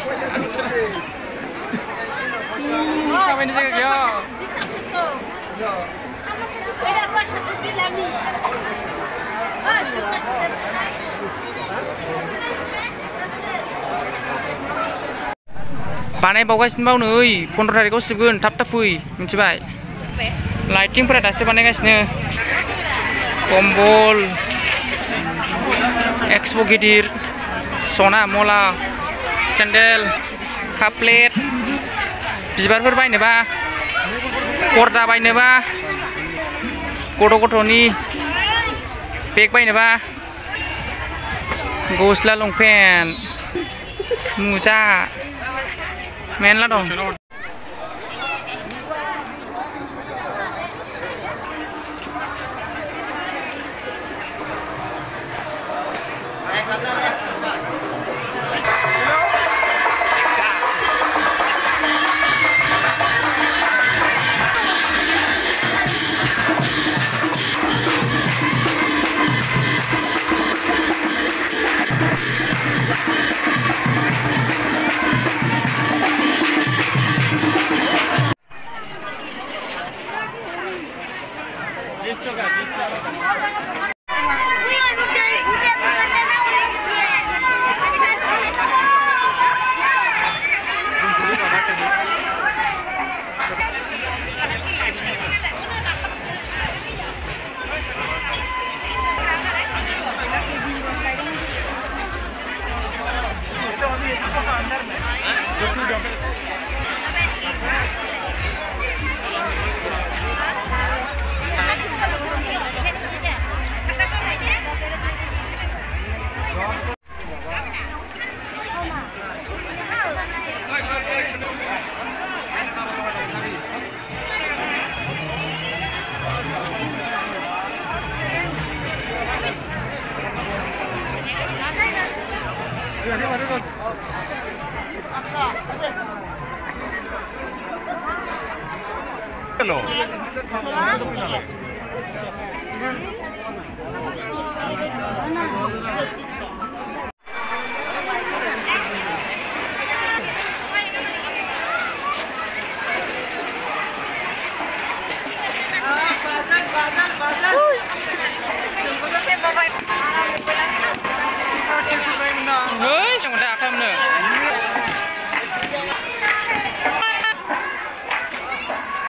Kamu ini jaga dia. बानायबावगासिनो बाव नै 15 तारिखआव सिबगोन थाब थाब फै मिथिबाय लाइटिंफोरा दासो बानायगासिनो कम्बल एक्सपो गिदिर सना मला सेन्देल काप प्लेट बिबारफोर बायनोबा पर्दा बायनोबा गथ'नि बेग बायनोबा गस्ला लंपेन्ट मुजा मेरला दं Hello.